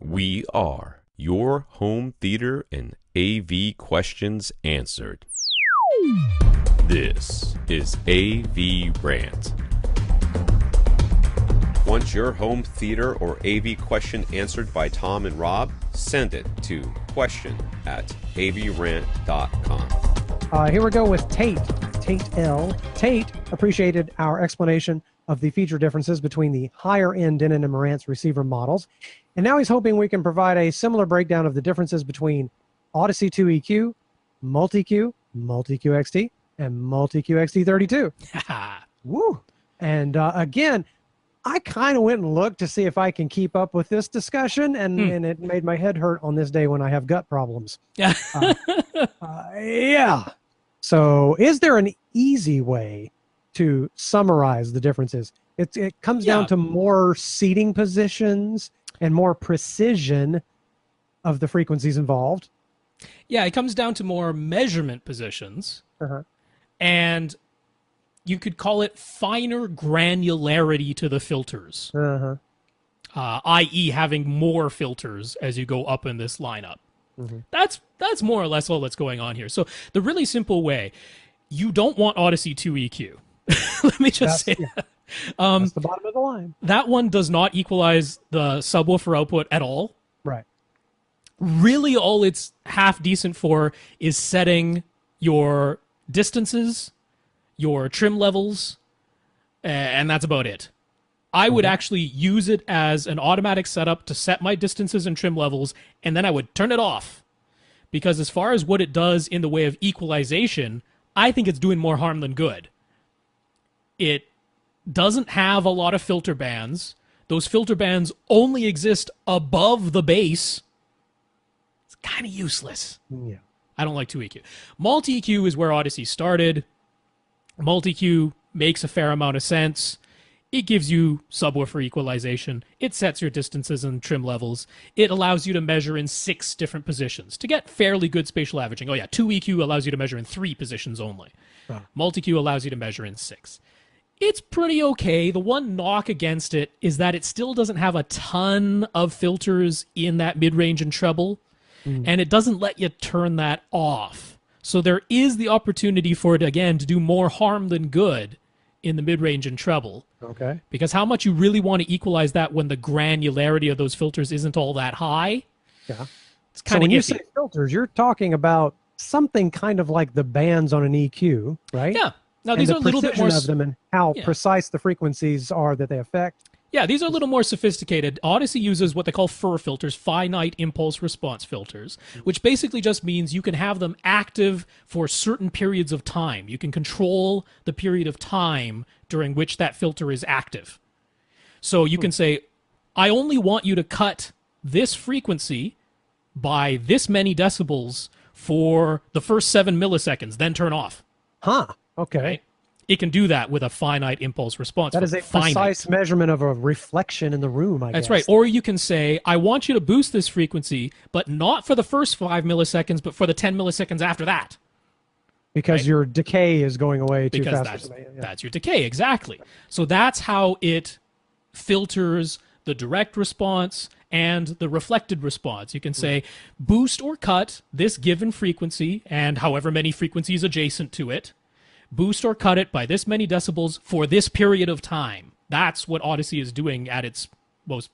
We are your home theater and AV questions answered. This is AVRant. Want your home theater or AV question answered by Tom and Rob? Send it to question@avrant.com. Here we go with Tate L. Tate appreciated our explanation of the feature differences between the higher-end Denon and Marantz receiver models, and now he's hoping we can provide a similar breakdown of the differences between Audyssey 2 EQ, Multi-Q, Multi-Q XT, and Multi-Q XT32. Woo! And again, I kind of went and looked to see if I can keep up with this discussion, and it made my head hurt on this day when I have gut problems. Yeah. So is there an easy way to summarize the differences? It comes down to more seating positions and more precision of the frequencies involved. Yeah, it comes down to more measurement positions. And you could call it finer granularity to the filters, i.e. having more filters as you go up in this lineup. That's more or less all that's going on here. So the really simple way, you don't want Audyssey 2 EQ. Let me just say that. That's the bottom of the line. That one does not equalize the subwoofer output at all. Right. Really all it's half decent for is setting your distances, your trim levels, and that's about it. I would actually use it as an automatic setup to set my distances and trim levels, and then I would turn it off. Because as far as what it does in the way of equalization, I think it's doing more harm than good. It doesn't have a lot of filter bands. Those filter bands only exist above the bass. It's kind of useless. Yeah. I don't like 2EQ. Multi-EQ is where Audyssey started. Multi-EQ makes a fair amount of sense. It gives you subwoofer equalization. It sets your distances and trim levels. It allows you to measure in 6 different positions to get fairly good spatial averaging. Oh yeah, 2EQ allows you to measure in 3 positions only. Multi-EQ allows you to measure in 6. It's pretty okay. The one knock against it is that it still doesn't have a ton of filters in that mid-range and treble, and it doesn't let you turn that off. So there is the opportunity for it, again, to do more harm than good in the mid-range and treble. Okay. Because how much you really want to equalize that when the granularity of those filters isn't all that high, Yeah. it's kind of when you iffy. say filters, you're talking about something kind of like the bands on an EQ, right? Yeah. Now, And these the are a little bit more... precision of them and how precise the frequencies are that they affect. Yeah, these are a little more sophisticated. Audyssey uses what they call FIR filters, finite impulse response filters, which basically just means you can have them active for certain periods of time. You can control the period of time during which that filter is active. So you can say, I only want you to cut this frequency by this many decibels for the first 7 milliseconds, then turn off. Okay. Right? It can do that with a finite impulse response. That is a precise measurement of a reflection in the room, I guess. That's right. Or you can say, I want you to boost this frequency, but not for the first 5 milliseconds, but for the 10 milliseconds after that. Because your decay is going away too fast. Because that's your decay, exactly. So that's how it filters the direct response and the reflected response. You can say, boost or cut this given frequency and however many frequencies adjacent to it. Boost or cut it by this many decibels for this period of time. That's what Audyssey is doing at its most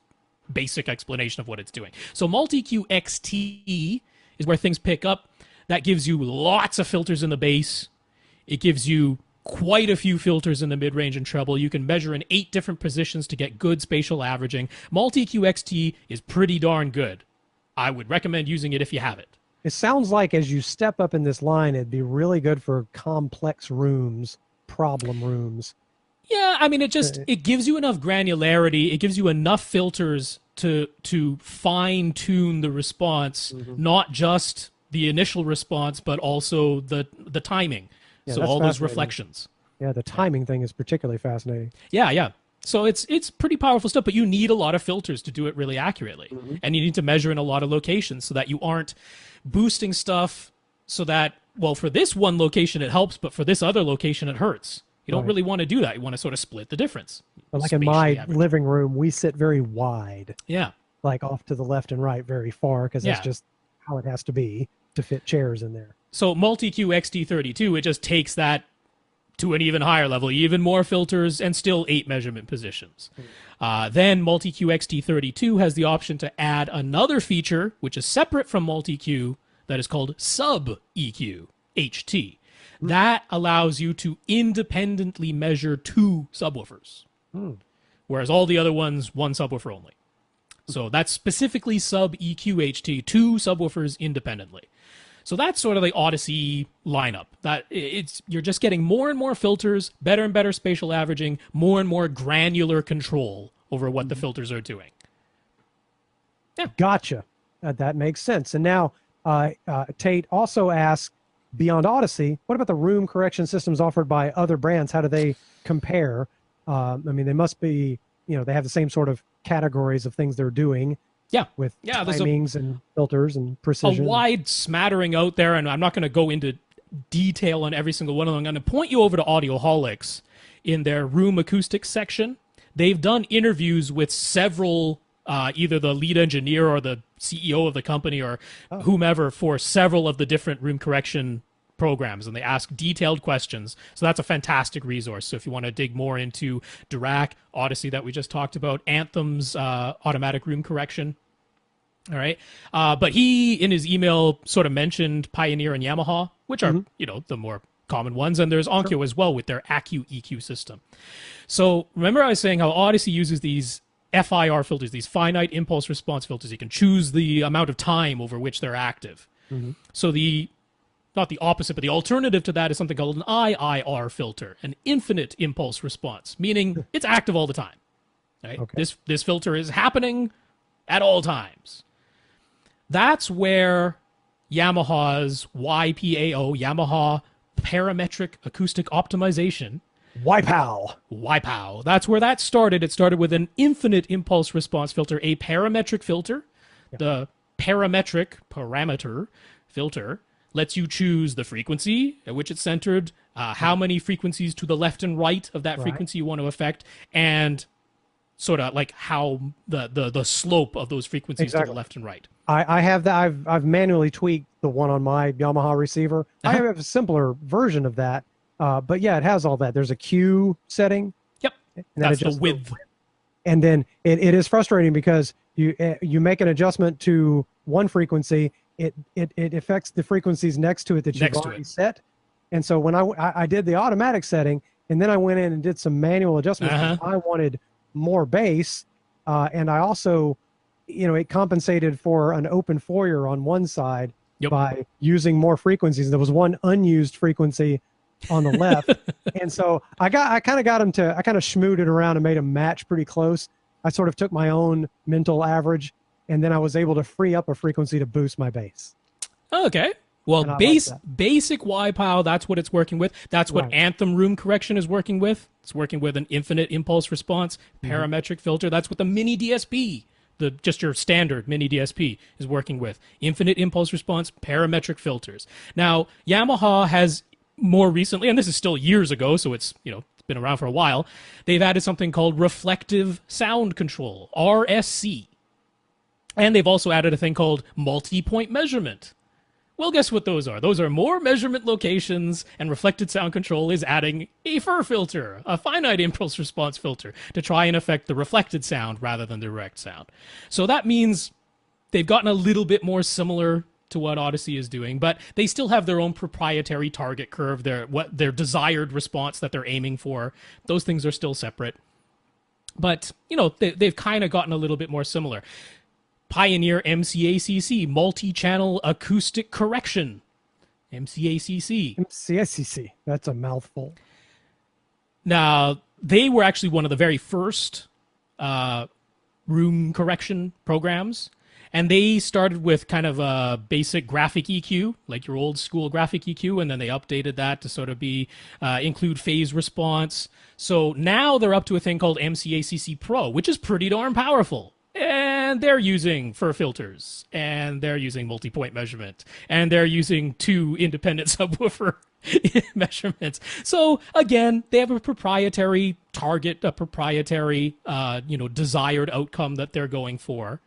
basic explanation of what it's doing. So Multi-Q XT is where things pick up. That gives you lots of filters in the bass. It gives you quite a few filters in the mid-range and treble. You can measure in 8 different positions to get good spatial averaging. Multi-Q XT is pretty darn good. I would recommend using it if you have it. It sounds like as you step up in this line, it'd be really good for complex rooms, problem rooms. Yeah, I mean, it gives you enough granularity. It gives you enough filters to fine-tune the response, not just the initial response, but also the timing. Yeah, so all those reflections. Yeah, the timing thing is particularly fascinating. Yeah. So it's pretty powerful stuff, but you need a lot of filters to do it really accurately. And you need to measure in a lot of locations so that you aren't boosting stuff so that, well, for this one location it helps, but for this other location it hurts. You don't really want to do that. You want to sort of split the difference. But like in my living room, we sit very wide. Yeah. like off to the left and right very far, because that's Yeah. just how it has to be to fit chairs in there. So Multi-Q XT32, it just takes that to an even higher level, even more filters, and still 8 measurement positions. Then Multi-Q XT32 has the option to add another feature, which is separate from Multi-Q, that is called Sub-EQ, HT. That allows you to independently measure 2 subwoofers, whereas all the other ones, 1 subwoofer only. So that's specifically Sub-EQ HT, 2 subwoofers independently. So that's sort of the Audyssey lineup. You're just getting more and more filters, better and better spatial averaging, more and more granular control over what the filters are doing. Gotcha. That makes sense. And now Tate also asked, beyond Audyssey, what about the room correction systems offered by other brands? How do they compare? I mean, they must be, they have the same sort of categories of things they're doing. Yeah. With there's timings and filters and precision. A wide smattering out there, and I'm not going to go into detail on every single one of them. I'm going to point you over to Audioholics in their room acoustics section. They've done interviews with several, either the lead engineer or the CEO of the company or whomever, for several of the different room correction programs, and they ask detailed questions. So that's a fantastic resource. So if you want to dig more into Dirac, Audyssey that we just talked about, Anthem's automatic room correction. All right. But he, in his email, sort of mentioned Pioneer and Yamaha, which are, the more common ones. And there's Onkyo as well with their Accu EQ system. So remember I was saying how Audyssey uses these FIR filters, these finite impulse response filters. You can choose the amount of time over which they're active. So not the opposite, but the alternative to that is something called an IIR filter, an infinite impulse response, meaning it's active all the time. Right? Okay. This filter is happening at all times. That's where Yamaha's YPAO, Yamaha Parametric Acoustic Optimization, YPAO. That's where that started. It started with an infinite impulse response filter, a parametric filter. The parameter filter lets you choose the frequency at which it's centered, how many frequencies to the left and right of that frequency you want to affect, and sort of like how the slope of those frequencies to the left and right. I have that. I've manually tweaked the one on my Yamaha receiver. I have a simpler version of that, but yeah, it has all that. There's a Q setting. Yep, and that's the width. And then it is frustrating because you make an adjustment to one frequency, it affects the frequencies next to it that you've already set. And so when I did the automatic setting, and then I went in and did some manual adjustments, I wanted more bass, and I also, it compensated for an open foyer on one side by using more frequencies. There was one unused frequency on the left, and so I kind of schmoed it around and made them match pretty close. I sort of took my own mental average, and then I was able to free up a frequency to boost my bass. Okay. Well, basic YPOW, that's what it's working with. That's what Anthem room correction is working with. It's working with an infinite impulse response parametric filter. That's what the mini DSP, just your standard mini DSP, is working with. Infinite impulse response parametric filters. Now, Yamaha has more recently, and this is still years ago, so it's been around for a while, they've added something called reflective sound control, RSC. And they've also added a thing called multi-point measurement. Well, guess what those are? Those are more measurement locations, and reflected sound control is adding a FIR filter, a finite impulse response filter, to try and affect the reflected sound rather than the direct sound. So that means they've gotten a little bit more similar to what Audyssey is doing, but they still have their own proprietary target curve, their desired response that they're aiming for. Those things are still separate. But, they've kind of gotten a little bit more similar. Pioneer MCACC, multi-channel acoustic correction. MCACC. MCACC. That's a mouthful. Now, they were actually one of the very first room correction programs. And they started with kind of a basic graphic EQ, like your old school graphic EQ, and then they updated that to sort of include phase response. So now they're up to a thing called MCACC Pro, which is pretty darn powerful. And they're using FIR filters, and they're using multi-point measurement, and they're using 2 independent subwoofer measurements. So again, they have a proprietary target, a proprietary, desired outcome that they're going for.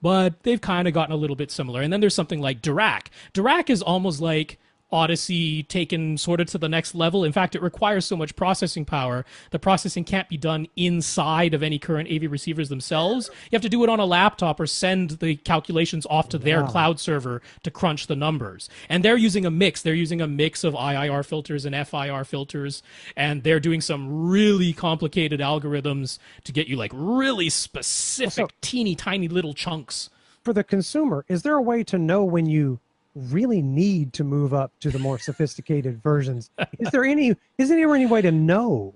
but they've kind of gotten a little bit similar. And then there's something like Dirac. Dirac is almost like Audyssey taken sort of to the next level. In fact, it requires so much processing power. The processing can't be done inside of any current AV receivers themselves. You have to do it on a laptop or send the calculations off to their cloud server to crunch the numbers. And they're using a mix. They're using a mix of IIR filters and FIR filters, and they're doing some really complicated algorithms to get you like really specific, teeny tiny little chunks. For the consumer, is there a way to know when you really need to move up to the more sophisticated versions? Is there any way to know?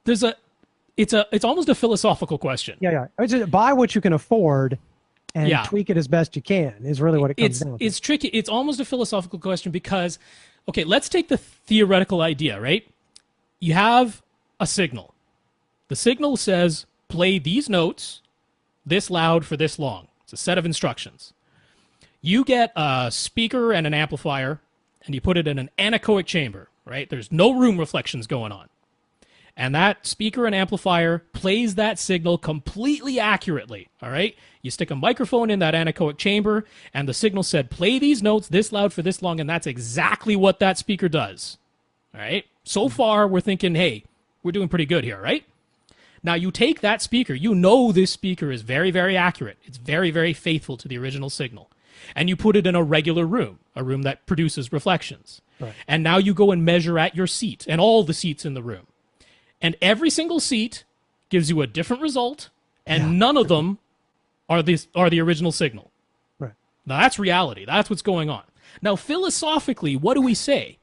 It's almost a philosophical question. Yeah. It's just buy what you can afford and tweak it as best you can is really what it comes down to. It's tricky. It's almost a philosophical question because, okay, let's take the theoretical idea, right? You have a signal. The signal says, play these notes this loud for this long. It's a set of instructions. You get a speaker and an amplifier, and you put it in an anechoic chamber, right? There's no room reflections going on. And that speaker and amplifier plays that signal completely accurately, all right? You stick a microphone in that anechoic chamber, and the signal said, play these notes this loud for this long, and that's exactly what that speaker does, all right? So far, we're thinking, hey, we're doing pretty good here, right? Now, you take that speaker. You know this speaker is very, very accurate. It's very, very faithful to the original signal. And you put it in a regular room, a room that produces reflections. Right. And now you go and measure at your seat and all the seats in the room. And every single seat gives you a different result, and none of them are the original signal. Right. Now, that's reality. That's what's going on. Now, philosophically, what do we say?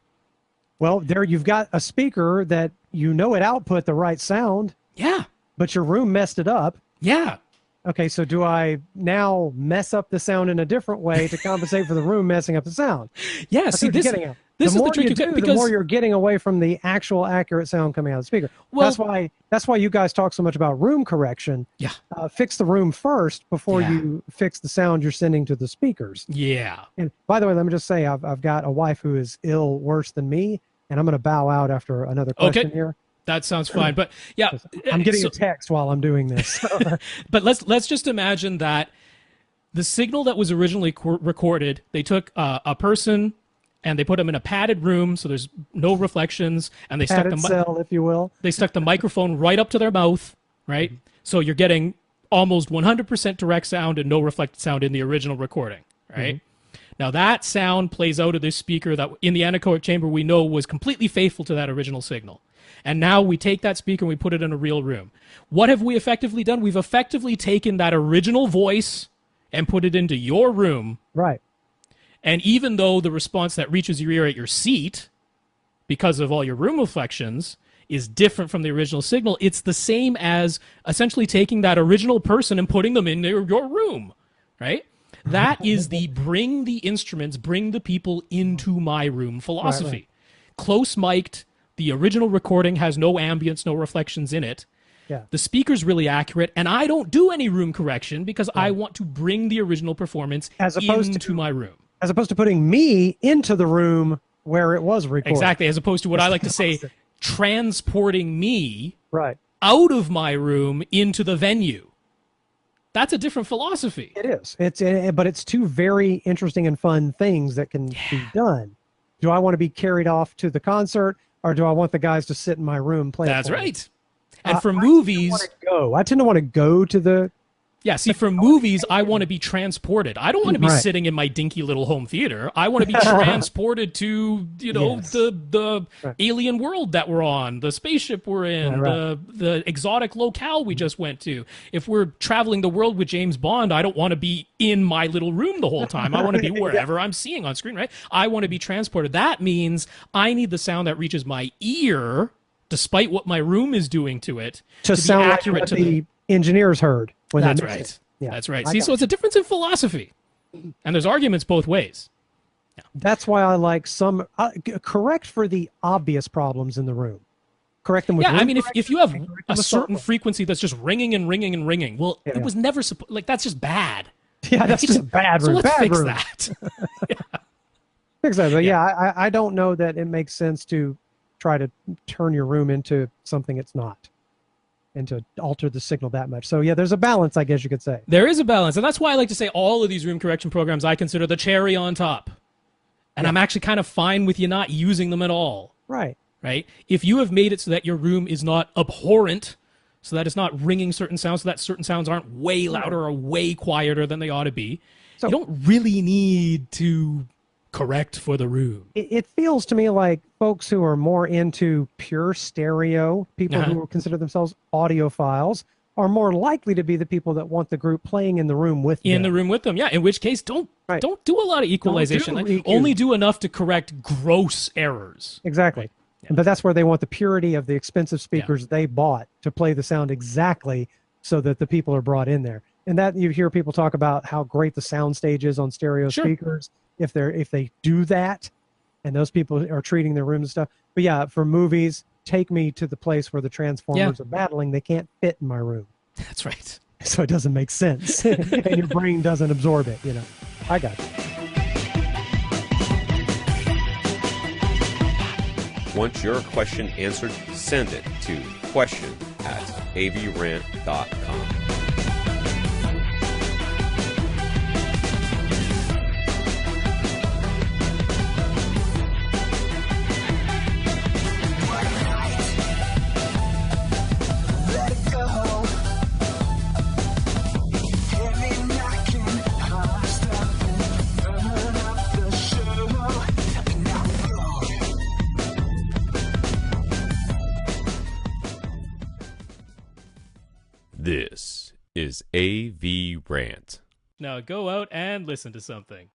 Well, there you've got a speaker that you know it output the right sound. Yeah. But your room messed it up. Yeah. Okay, so do I now mess up the sound in a different way to compensate for the room messing up the sound? Yeah, see, this is the tricky because the more you're getting away from the actual accurate sound coming out of the speaker. Well, that's why you guys talk so much about room correction. Yeah. Fix the room first before you fix the sound you're sending to the speakers. Yeah. And by the way, let me just say, I've got a wife who is ill worse than me, and I'm going to bow out after another question here. That sounds fine, but yeah, I'm getting a text while I'm doing this. But let's just imagine that the signal that was originally recorded, they took a person and they put them in a padded room, so there's no reflections, and they padded cell, if you will. They stuck the microphone right up to their mouth, right? Mm-hmm. So you're getting almost 100% direct sound and no reflected sound in the original recording, right? Mm-hmm. Now that sound plays out of this speaker that in the anechoic chamber we know was completely faithful to that original signal. And now we take that speaker and we put it in a real room. What have we effectively done? We've effectively taken that original voice and put it into your room. Right. And even though the response that reaches your ear at your seat, because of all your room reflections, is different from the original signal, it's the same as essentially taking that original person and putting them in your room, right? That is the bring the instruments, bring the people into my room philosophy. Right. Close mic'd. The original recording has no ambience, no reflections in it. Yeah. The speaker's really accurate, and I don't do any room correction because I want to bring the original performance into my room. As opposed to putting me into the room where it was recorded. Exactly, as opposed to what I like to say, transporting me out of my room into the venue. That's a different philosophy. It is. But it's two very interesting and fun things that can be done. Do I want to be carried off to the concert? Or do I want the guys to sit in my room playing? That's right. And for movies, I tend to want to go to the. Yeah, see, for movies, I want to be transported. I don't want to be sitting in my dinky little home theater. I want to be transported to, the alien world that we're on, the spaceship we're in, the exotic locale we just went to. If we're traveling the world with James Bond, I don't want to be in my little room the whole time. I want to be wherever I'm seeing on screen, right? I want to be transported. That means I need the sound that reaches my ear, despite what my room is doing to it, to be sound accurate like to the engineers heard. That's right. Yeah, that's right. See, so it's a difference in philosophy, and there's arguments both ways. Yeah. That's why I like some correct for the obvious problems in the room. Correct them with I mean, if you have a certain frequency that's just ringing and ringing and ringing, well, it was never that's just bad. Yeah, that's just a bad room. So let's fix room. that. Fix that. But I don't know that it makes sense to try to turn your room into something it's not. and to alter the signal that much. So yeah, there's a balance, I guess you could say. There is a balance, and that's why I like to say all of these room correction programs I consider the cherry on top. And I'm actually kind of fine with you not using them at all. Right. Right? If you have made it so that your room is not abhorrent, so that it's not ringing certain sounds, so that certain sounds aren't way louder or way quieter than they ought to be, So, you don't really need to correct for the room. it feels to me like folks who are more into pure stereo, people who consider themselves audiophiles, are more likely to be the people that want the group playing in the room with them. In the room with them, yeah. In which case, don't do a lot of equalization. Only do enough to correct gross errors. Exactly. Yeah. But that's where they want the purity of the expensive speakers they bought to play the sound exactly so that the people are brought in there. And that you hear people talk about how great the sound stage is on stereo speakers if they do that, and those people are treating their rooms and stuff. But yeah, for movies, take me to the place where the Transformers are battling. They can't fit in my room. That's right. So it doesn't make sense, and your brain doesn't absorb it. You know, I got you. Want your question answered? Send it to question@avrant.com. This is AVRant. Now go out and listen to something.